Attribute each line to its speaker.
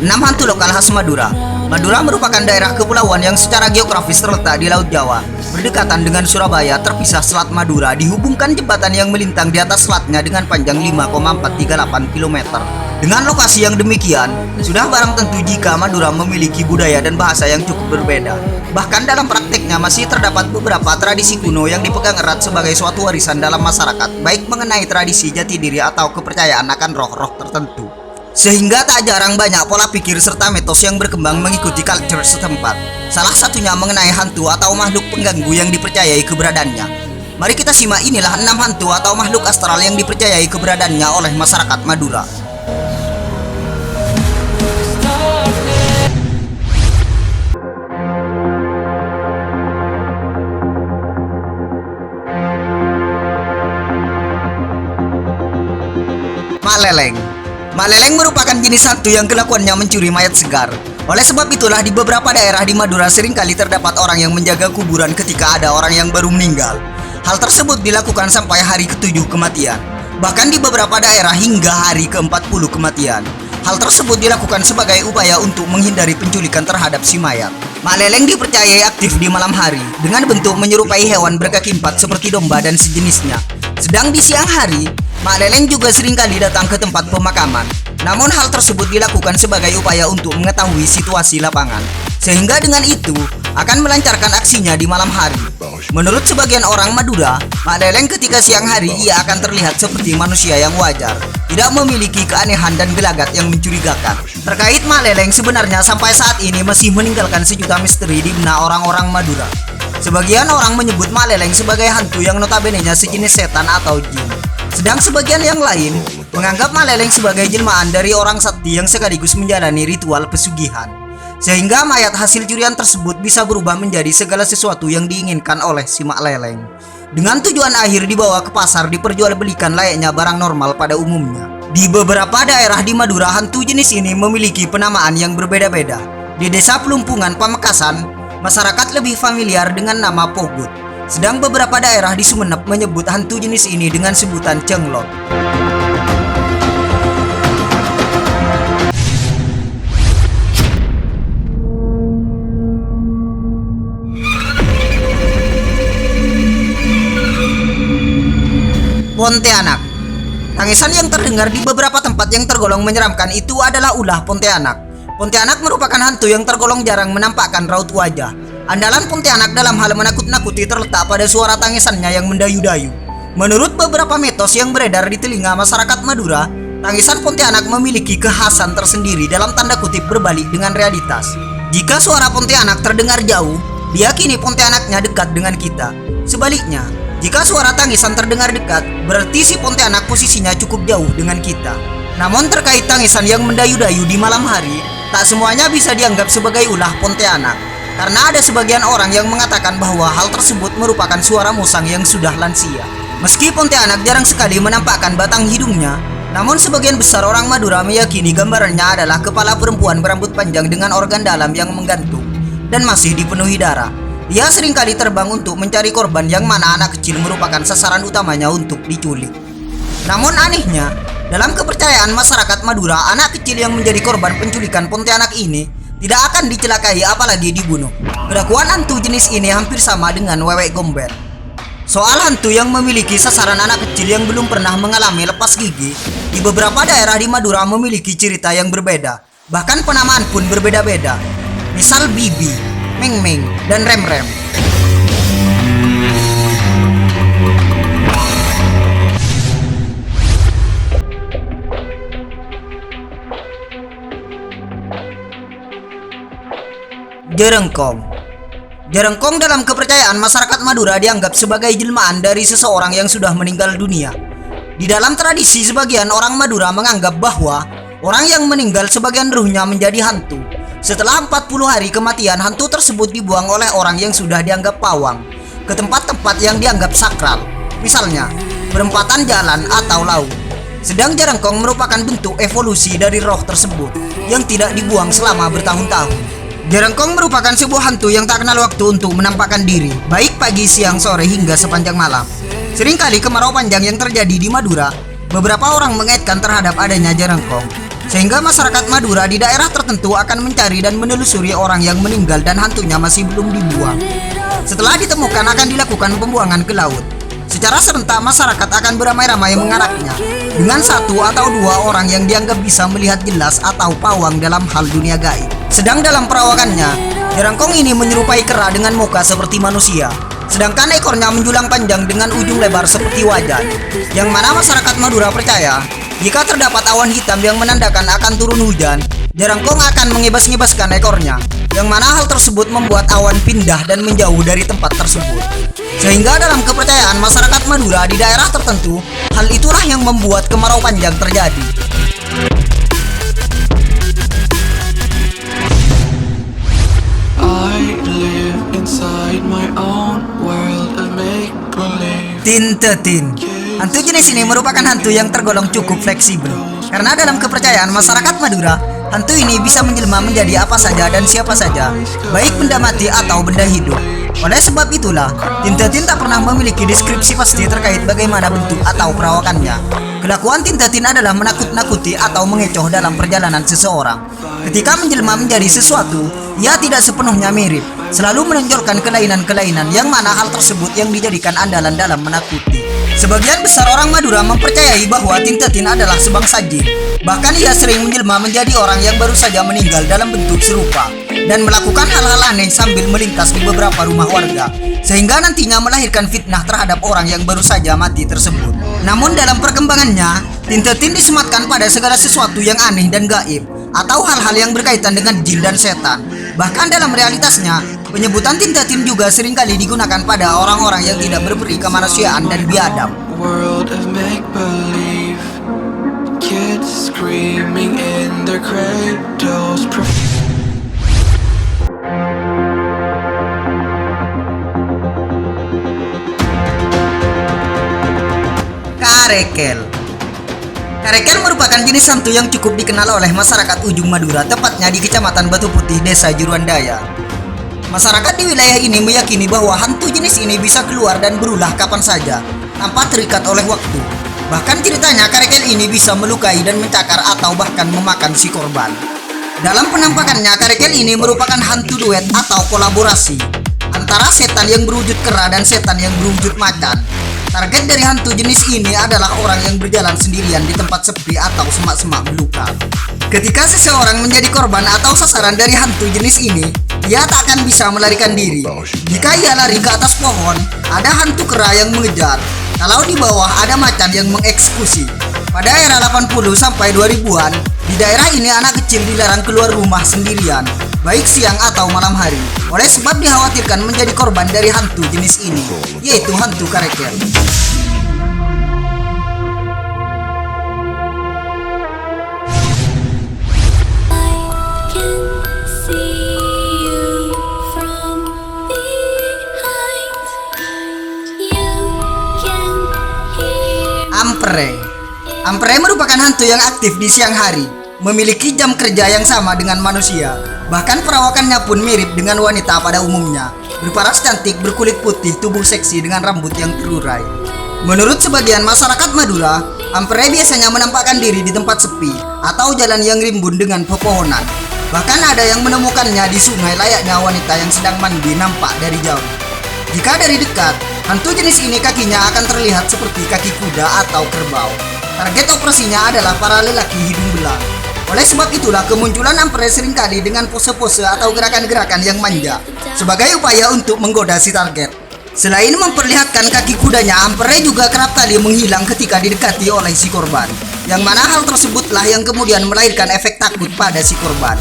Speaker 1: 6 hantu lokal khas Madura. Madura merupakan daerah kepulauan yang secara geografis terletak di Laut Jawa, berdekatan dengan Surabaya. Terpisah Selat Madura dihubungkan jembatan yang melintang di atas selatnya dengan panjang 5,438 km. Dengan lokasi yang demikian, sudah barang tentu jika Madura memiliki budaya dan bahasa yang cukup berbeda. Bahkan dalam prakteknya masih terdapat beberapa tradisi kuno yang dipegang erat sebagai suatu warisan dalam masyarakat, baik mengenai tradisi jati diri atau kepercayaan akan roh-roh tertentu. Sehingga tak jarang banyak pola pikir serta mitos yang berkembang mengikuti culture setempat. Salah satunya mengenai hantu atau makhluk pengganggu yang dipercayai keberadaannya. Mari kita simak inilah 6 hantu atau makhluk astral yang dipercayai keberadaannya oleh masyarakat Madura. Mak Leleng. Mak Leleng merupakan jenis hantu yang kelakuannya mencuri mayat segar. Oleh sebab itulah di beberapa daerah di Madura seringkali terdapat orang yang menjaga kuburan ketika ada orang yang baru meninggal. Hal tersebut dilakukan sampai hari ke-7 kematian. Bahkan di beberapa daerah hingga hari ke-40 kematian. Hal tersebut dilakukan sebagai upaya untuk menghindari penculikan terhadap si mayat. Mak Leleng dipercayai aktif di malam hari dengan bentuk menyerupai hewan berkaki 4 seperti domba dan sejenisnya. Sedang di siang hari, Mak Leleng juga seringkali datang ke tempat pemakaman. Namun hal tersebut dilakukan sebagai upaya untuk mengetahui situasi lapangan, sehingga dengan itu akan melancarkan aksinya di malam hari. Menurut sebagian orang Madura, Mak Leleng ketika siang hari ia akan terlihat seperti manusia yang wajar, tidak memiliki keanehan dan gelagat yang mencurigakan. Terkait Mak Leleng sebenarnya sampai saat ini masih meninggalkan sejuta misteri di benak orang-orang Madura. Sebagian orang menyebut Mak Leleng sebagai hantu yang notabene-nya sejenis setan atau jin. Sedang sebagian yang lain menganggap Mak Leleng sebagai jelmaan dari orang sakti yang sekaligus menjalani ritual pesugihan. Sehingga mayat hasil curian tersebut bisa berubah menjadi segala sesuatu yang diinginkan oleh si Mak Leleng. Dengan tujuan akhir dibawa ke pasar diperjualbelikan layaknya barang normal pada umumnya. Di beberapa daerah di Madura, hantu jenis ini memiliki penamaan yang berbeda-beda. Di desa Pelumpungan, Pamekasan, masyarakat lebih familiar dengan nama Pogut. Sedang beberapa daerah di Sumeneb menyebut hantu jenis ini dengan sebutan Cenglot. Pontianak. Tangisan yang terdengar di beberapa tempat yang tergolong menyeramkan itu adalah ulah Pontianak. Pontianak merupakan hantu yang tergolong jarang menampakkan raut wajah. Andalan Pontianak dalam hal menakut-nakuti terletak pada suara tangisannya yang mendayu-dayu. Menurut beberapa mitos yang beredar di telinga masyarakat Madura, tangisan Pontianak memiliki kekhasan tersendiri dalam tanda kutip berbalik dengan realitas. Jika suara Pontianak terdengar jauh, diyakini Pontianaknya dekat dengan kita. Sebaliknya, jika suara tangisan terdengar dekat, berarti si Pontianak posisinya cukup jauh dengan kita. Namun terkait tangisan yang mendayu-dayu di malam hari, tak semuanya bisa dianggap sebagai ulah Pontianak. Karena ada sebagian orang yang mengatakan bahwa hal tersebut merupakan suara musang yang sudah lansia. Meski Pontianak jarang sekali menampakkan batang hidungnya, namun sebagian besar orang Madura meyakini gambarannya adalah kepala perempuan berambut panjang dengan organ dalam yang menggantung dan masih dipenuhi darah. Ia seringkali terbang untuk mencari korban yang mana anak kecil merupakan sasaran utamanya untuk diculik. Namun anehnya, dalam kepercayaan masyarakat Madura, anak kecil yang menjadi korban penculikan Pontianak ini tidak akan dicelakai apalagi dibunuh. Kelakuan hantu jenis ini hampir sama dengan Wewek Gombert. Soal hantu yang memiliki sasaran anak kecil yang belum pernah mengalami lepas gigi, di beberapa daerah di Madura memiliki cerita yang berbeda. Bahkan penamaan pun berbeda-beda. Misal Bibi, Meng Meng, dan Rem Rem. Jerengkong. Jerengkong dalam kepercayaan masyarakat Madura dianggap sebagai jelmaan dari seseorang yang sudah meninggal dunia. Di dalam tradisi, sebagian orang Madura menganggap bahwa orang yang meninggal sebagian ruhnya menjadi hantu. Setelah 40 hari kematian, hantu tersebut dibuang oleh orang yang sudah dianggap pawang ke tempat-tempat yang dianggap sakral, misalnya perempatan jalan atau laut. Sedang Jerengkong merupakan bentuk evolusi dari roh tersebut yang tidak dibuang selama bertahun-tahun. Jerengkong merupakan sebuah hantu yang tak kenal waktu untuk menampakkan diri, baik pagi, siang, sore, hingga sepanjang malam. Seringkali kemarau panjang yang terjadi di Madura, beberapa orang mengaitkan terhadap adanya Jerengkong. Sehingga masyarakat Madura di daerah tertentu akan mencari dan menelusuri orang yang meninggal dan hantunya masih belum dibuang. Setelah ditemukan akan dilakukan pembuangan ke laut. Secara serentak masyarakat akan beramai-ramai mengaraknya dengan satu atau dua orang yang dianggap bisa melihat jelas atau pawang dalam hal dunia gaib. Sedang dalam perawakannya, jerangkong ini menyerupai kera dengan muka seperti manusia, sedangkan ekornya menjulang panjang dengan ujung lebar seperti wajan. Yang mana masyarakat Madura percaya jika terdapat awan hitam yang menandakan akan turun hujan, jerangkong akan mengebas-ngebaskan ekornya, yang mana hal tersebut membuat awan pindah dan menjauh dari tempat tersebut. Sehingga dalam kepercayaan masyarakat Madura di daerah tertentu, hal itulah yang membuat kemarau panjang terjadi. Tintetin. Hantu jenis ini merupakan hantu yang tergolong cukup fleksibel. Karena dalam kepercayaan masyarakat Madura, hantu ini bisa menjelma menjadi apa saja dan siapa saja, baik benda mati atau benda hidup. Oleh sebab itulah, Tintetin tak pernah memiliki deskripsi pasti terkait bagaimana bentuk atau perawakannya. Kelakuan Tintetin adalah menakut-nakuti atau mengecoh dalam perjalanan seseorang. Ketika menjelma menjadi sesuatu, ia tidak sepenuhnya mirip, selalu menonjolkan kelainan-kelainan yang mana hal tersebut yang dijadikan andalan dalam menakuti. Sebagian besar orang Madura mempercayai bahwa Tintetin adalah sebangsa jin. Bahkan ia sering menjelma menjadi orang yang baru saja meninggal dalam bentuk serupa dan melakukan hal-hal aneh sambil melintas di beberapa rumah warga, sehingga nantinya melahirkan fitnah terhadap orang yang baru saja mati tersebut. Namun dalam perkembangannya, Tintetin disematkan pada segala sesuatu yang aneh dan gaib atau hal-hal yang berkaitan dengan jin dan setan. Bahkan dalam realitasnya, penyebutan Tintetin juga seringkali digunakan pada orang-orang yang tidak berperi kemanusiaan dan biadab.
Speaker 2: World of make-believe, kids screaming in their cradles.
Speaker 1: Karekel. Karekel merupakan jenis hantu yang cukup dikenal oleh masyarakat ujung Madura, tepatnya di Kecamatan Batu Putih, Desa Juruandaya. Masyarakat di wilayah ini meyakini bahwa hantu jenis ini bisa keluar dan berulah kapan saja, tanpa terikat oleh waktu. Bahkan ceritanya Karekel ini bisa melukai dan mencakar atau bahkan memakan si korban. Dalam penampakannya, Karekel ini merupakan hantu duet atau kolaborasi antara setan yang berwujud kera dan setan yang berwujud macan. Target dari hantu jenis ini adalah orang yang berjalan sendirian di tempat sepi atau semak-semak belukar. Ketika seseorang menjadi korban atau sasaran dari hantu jenis ini, ia tak akan bisa melarikan diri. Jika ia lari ke atas pohon, ada hantu kera yang mengejar. Kalau di bawah ada macan yang mengeksekusi. Pada era 80 sampai 2000-an, di daerah ini anak kecil dilarang keluar rumah sendirian, baik siang atau malam hari, oleh sebab dikhawatirkan menjadi korban dari hantu jenis ini, yaitu hantu Karekel. Ampere merupakan hantu yang aktif di siang hari, memiliki jam kerja yang sama dengan manusia. Bahkan perawakannya pun mirip dengan wanita pada umumnya, berparas cantik, berkulit putih, tubuh seksi dengan rambut yang terurai. Menurut sebagian masyarakat Madura, Ampere biasanya menampakkan diri di tempat sepi atau jalan yang rimbun dengan pepohonan. Bahkan ada yang menemukannya di sungai layaknya wanita yang sedang mandi nampak dari jauh. Jika dari dekat, hantu jenis ini kakinya akan terlihat seperti kaki kuda atau kerbau. Target operasinya adalah para lelaki hidung belang. Oleh sebab itulah kemunculan Ampere seringkali dengan pose-pose atau gerakan-gerakan yang manja sebagai upaya untuk menggoda si target. Selain memperlihatkan kaki kudanya, Ampere juga kerap kali menghilang ketika didekati oleh si korban, yang mana hal tersebutlah yang kemudian melahirkan efek takut pada si korban.